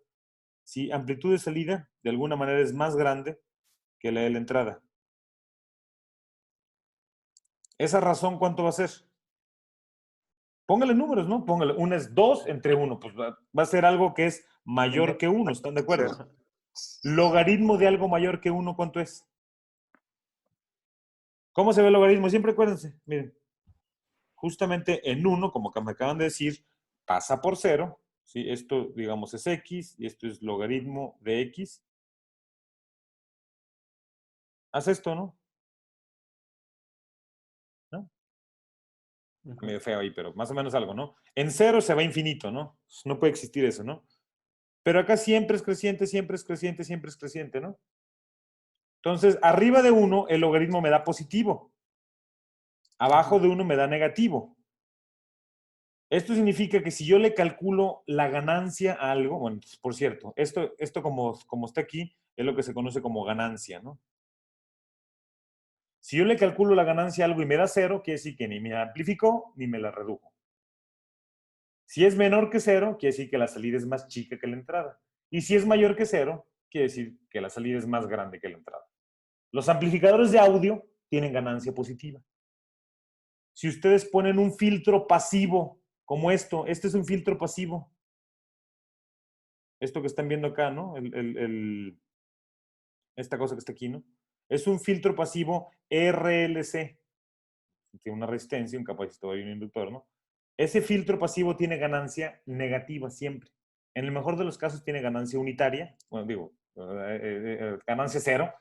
Si amplitud de salida, de alguna manera, es más grande que la de la entrada. ¿Esa razón cuánto va a ser? Póngale números, ¿no? Póngale. 1 es 2 entre 1. Pues va a ser algo que es mayor que 1. ¿Están de acuerdo? Logaritmo de algo mayor que 1, ¿cuánto es? ¿Cómo se ve el logaritmo? Siempre acuérdense. Miren. Justamente en 1, como que me acaban de decir, pasa por 0. ¿Sí? Esto, digamos, es x y esto es logaritmo de x. Haz esto, ¿no? ¿No? Medio feo ahí, pero más o menos algo, ¿no? En 0 se va infinito, ¿no? No puede existir eso, ¿no? Pero acá siempre es creciente, siempre es creciente, siempre es creciente, ¿no? Entonces, arriba de 1, el logaritmo me da positivo. Abajo de 1 me da negativo. Esto significa que si yo le calculo la ganancia a algo, bueno, por cierto, esto como está aquí, es lo que se conoce como ganancia, ¿no? Si yo le calculo la ganancia a algo y me da 0, quiere decir que ni me amplificó ni me la redujo. Si es menor que 0, quiere decir que la salida es más chica que la entrada. Y si es mayor que 0, quiere decir que la salida es más grande que la entrada. Los amplificadores de audio tienen ganancia positiva. Si ustedes ponen un filtro pasivo como esto, este es un filtro pasivo. Esto que están viendo acá, ¿no? Esta cosa que está aquí, ¿no? Es un filtro pasivo RLC. Tiene una resistencia, un capacitor y un inductor, ¿no? Ese filtro pasivo tiene ganancia negativa siempre. En el mejor de los casos tiene ganancia unitaria, bueno, digo, ganancia 0,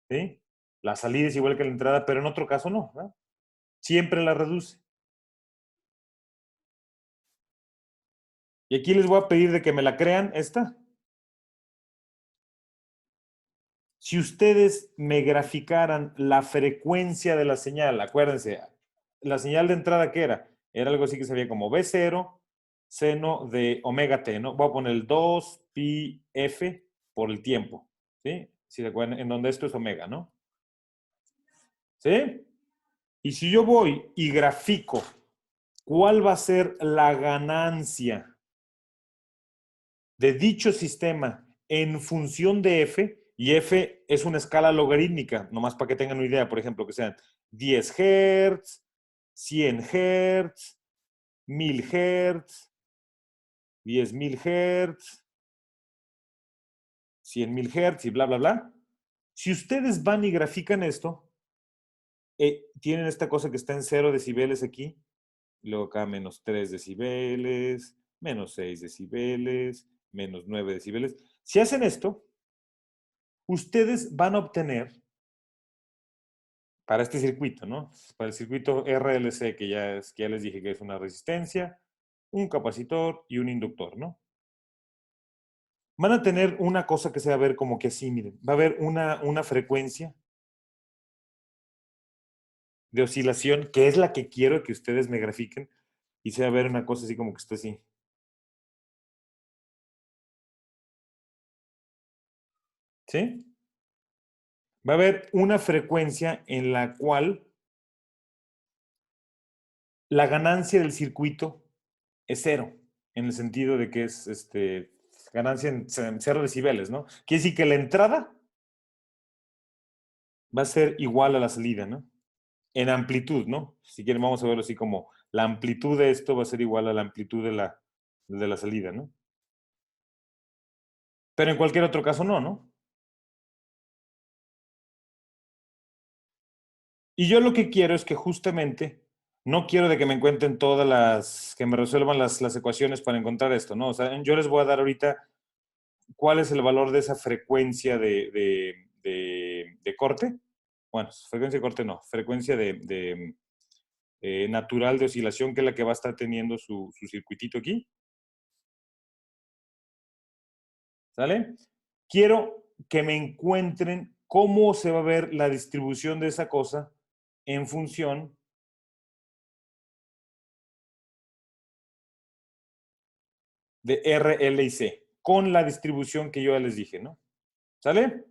¿sí? La salida es igual que la entrada, pero en otro caso no, ¿verdad? Siempre la reduce. Y aquí les voy a pedir de que me la crean esta. Si ustedes me graficaran la frecuencia de la señal, acuérdense, la señal de entrada, ¿qué era? Era algo así que se veía como B0, seno de omega t, ¿no? Voy a poner el 2 pi f por el tiempo, ¿sí? Si se acuerdan, en donde esto es omega, ¿no? ¿Sí? Y si yo voy y grafico cuál va a ser la ganancia de dicho sistema en función de f, y f es una escala logarítmica, nomás para que tengan una idea, por ejemplo, que sean 10 Hz, 100 Hz, 1000 Hz, 10.000 Hz, 100.000 Hz y bla, bla, bla. Si ustedes van y grafican esto, tienen esta cosa que está en 0 decibeles aquí, luego acá menos 3 decibeles, menos 6 decibeles, menos 9 decibeles. Si hacen esto, ustedes van a obtener para este circuito, ¿no? Para el circuito RLC, que ya les dije que es una resistencia, un capacitor y un inductor, ¿no? Van a tener una cosa que se va a ver como que así, miren. Va a haber una frecuencia de oscilación, que es la que quiero que ustedes me grafiquen, y se va a ver una cosa así como que está así. ¿Sí? Va a haber una frecuencia en la cual la ganancia del circuito es cero, en el sentido de que es ganancia en 0 decibeles, ¿no? Quiere decir que la entrada va a ser igual a la salida, ¿no? En amplitud, ¿no? Si quieren, vamos a verlo así como la amplitud de esto va a ser igual a la amplitud de la salida, ¿no? Pero en cualquier otro caso no, ¿no? Y yo lo que quiero es que justamente, no quiero de que me encuentren que me resuelvan las ecuaciones para encontrar esto, ¿no? O sea, yo les voy a dar ahorita cuál es el valor de esa frecuencia de corte. Bueno, frecuencia de corte no, frecuencia natural de oscilación, que es la que va a estar teniendo su circuitito aquí. ¿Sale? Quiero que me encuentren cómo se va a ver la distribución de esa cosa en función de R, L y C, con la distribución que yo ya les dije, ¿no? ¿Sale?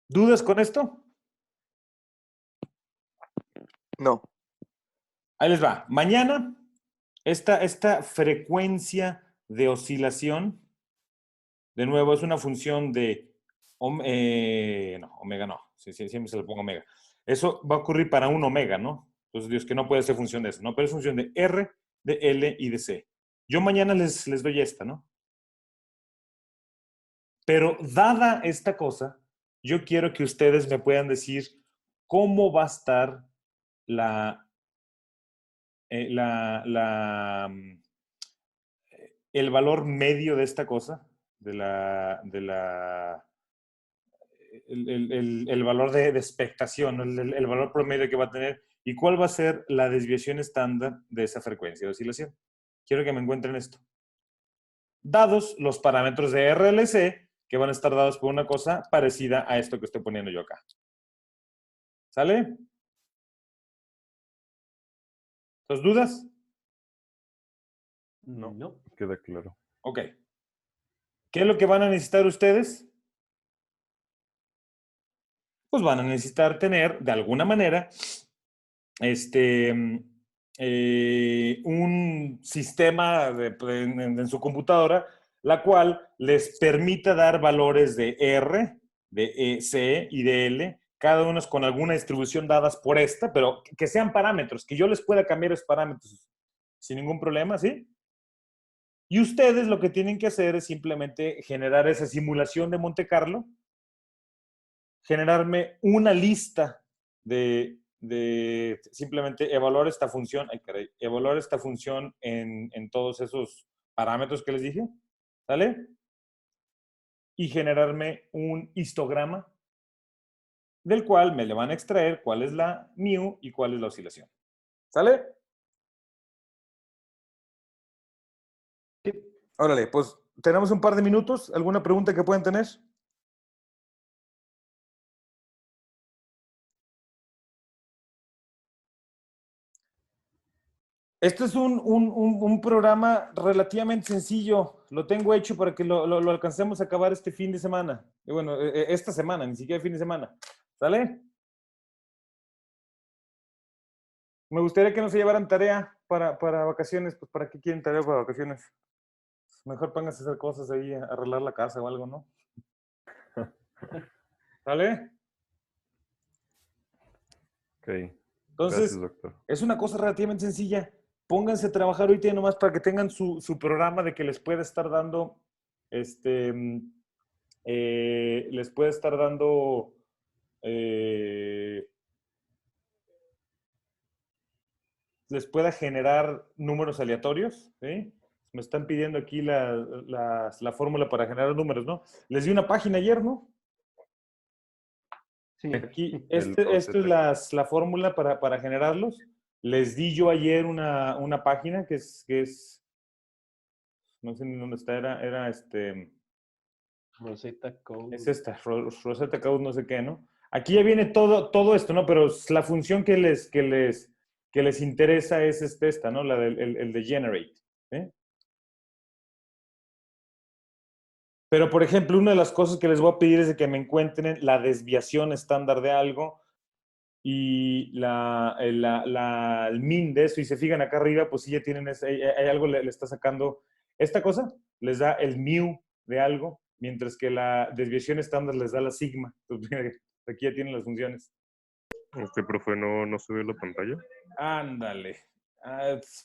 ¿Dudas con esto? No. Ahí les va. Mañana, esta frecuencia de oscilación, de nuevo, es una función de... no, omega no. Siempre se le pongo omega. Eso va a ocurrir para un omega, ¿no? Entonces, Dios, que no puede ser función de eso, ¿no? Pero es función de R, de L y de C. Yo mañana les doy esta, ¿no? Pero dada esta cosa, yo quiero que ustedes me puedan decir cómo va a estar el valor medio de esta cosa, el valor de expectación, el valor promedio que va a tener, y cuál va a ser la desviación estándar de esa frecuencia de oscilación. Quiero que me encuentren esto. Dados los parámetros de RLC, que van a estar dados por una cosa parecida a esto que estoy poniendo yo acá. ¿Sale? ¿Dos dudas? No. Queda claro. Ok. ¿Qué es lo que van a necesitar ustedes? Pues van a necesitar tener, de alguna manera, un sistema en su computadora, la cual les permita dar valores de R, de C y de L, cada uno con alguna distribución dadas por esta, pero que sean parámetros, que yo les pueda cambiar esos parámetros sin ningún problema, ¿sí? Y ustedes lo que tienen que hacer es simplemente generar esa simulación de Monte Carlo, generarme una lista de simplemente evaluar esta función, evaluar esta función en todos esos parámetros que les dije, ¿sale? Y generarme un histograma del cual me le van a extraer cuál es la mu y cuál es la oscilación. ¿Sale? Sí. Órale, pues tenemos un par de minutos. ¿Alguna pregunta que puedan tener? Esto es un programa relativamente sencillo. Lo tengo hecho para que lo alcancemos a acabar este fin de semana. Y bueno, esta semana, ni siquiera fin de semana. ¿Sale? Me gustaría que no se llevaran tarea para vacaciones. Pues, ¿para qué quieren tarea para vacaciones? Mejor pónganse a hacer cosas ahí, a arreglar la casa o algo, ¿no? ¿Sale? Ok. Entonces, Gracias, doctor. es una cosa relativamente sencilla. Pónganse a trabajar ahorita nomás para que tengan su programa de que les pueda estar dando, les puede estar dando, les pueda generar números aleatorios, ¿sí? Me están pidiendo aquí la fórmula para generar números, ¿no? Les di una página ayer, ¿no? Sí. Aquí, El esto es la fórmula para generarlos. Les di yo ayer una página que es, no sé ni dónde está, era Rosetta Code. es esta, Rosetta Code no sé qué, ¿no? Aquí ya viene todo esto, ¿no? Pero la función que les interesa es esta, ¿no? La del el de generate, ¿eh? Pero, por ejemplo, una de las cosas que les voy a pedir es de que me encuentren la desviación estándar de algo y el min de eso. Y se fijan acá arriba, pues sí ya tienen, hay algo le está sacando. Esta cosa les da el mu de algo, mientras que la desviación estándar les da la sigma. Entonces, aquí ya tienen las funciones. Profe, no se ve la pantalla. Ándale.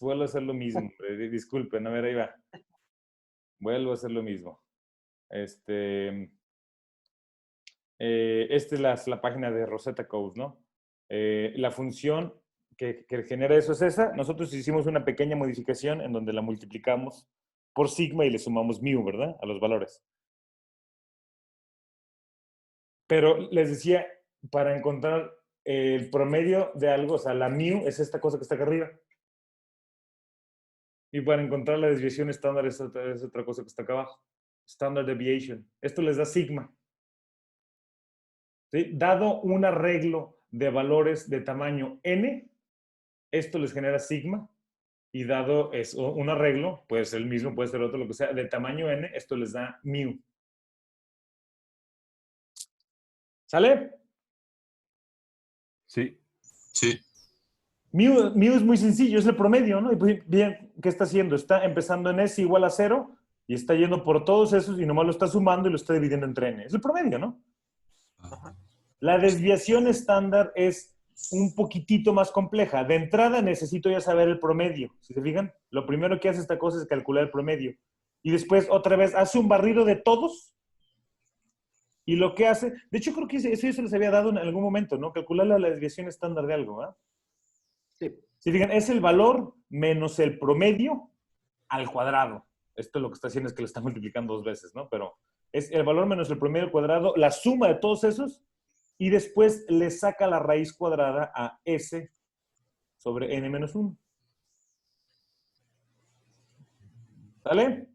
Vuelvo a hacer lo mismo. Disculpen, a ver, ahí va. Vuelvo a hacer lo mismo. Esta es la página de Rosetta Code, ¿no? La función que genera eso es esa. Nosotros hicimos una pequeña modificación en donde la multiplicamos por sigma y le sumamos mu, ¿verdad? A los valores. Pero les decía, para encontrar el promedio de algo, o sea, la mu es esta cosa que está acá arriba. Y para encontrar la desviación estándar es otra cosa que está acá abajo. Standard deviation. Esto les da sigma. ¿Sí? Dado un arreglo de valores de tamaño n, esto les genera sigma. Y dado un arreglo, puede ser el mismo, puede ser otro, lo que sea, de tamaño n, esto les da mu. ¿Sale? Sí. Sí. Mu es muy sencillo, es el promedio, ¿no? Y pues, bien, ¿qué está haciendo? Está empezando en S igual a 0 y está yendo por todos esos y nomás lo está sumando y lo está dividiendo entre n. Es el promedio, ¿no? Ajá. La desviación estándar es un poquitito más compleja. De entrada necesito ya saber el promedio. Si se fijan, lo primero que hace esta cosa es calcular el promedio. Y después otra vez hace un barrido de todos. Y lo que hace, de hecho creo que eso ya se les había dado en algún momento, ¿no? Calcular la desviación estándar de algo, ¿verdad? Sí. Si fijan, es el valor menos el promedio al cuadrado. Esto lo que está haciendo es que lo está multiplicando 2 veces, ¿no? Pero es el valor menos el promedio al cuadrado, la suma de todos esos, y después le saca la raíz cuadrada a S sobre n menos 1. ¿Sale?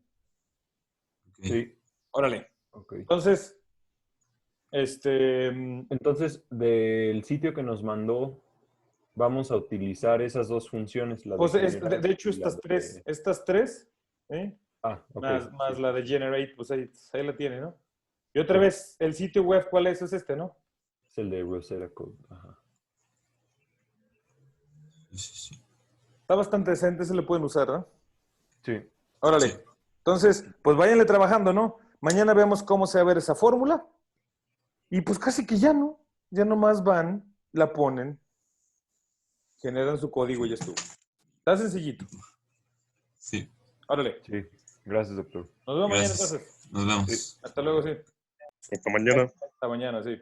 Ok. Sí. Órale. Ok. Entonces, Entonces, del sitio que nos mandó, vamos a utilizar esas dos funciones. La pues generar de hecho y la estas tres, ¿eh? ok. Más Sí. la de generate, pues ahí la tiene, ¿no? Y otra Sí. vez, el sitio web, ¿cuál es? Es este, ¿no? Es el de Rosetta Code. Ajá. Sí. Está bastante decente, se le pueden usar, ¿no? Sí. Órale. Sí. Entonces, pues váyanle trabajando, ¿no? Mañana vemos cómo se va a ver esa fórmula. Y pues casi que ya, ¿no? Ya nomás van, la ponen, generan su código y ya estuvo. Está sencillito. Sí. Órale. Sí. Gracias, doctor. Nos vemos mañana Gracias. entonces. Nos vemos. Hasta luego, sí. Hasta mañana. Hasta mañana, sí.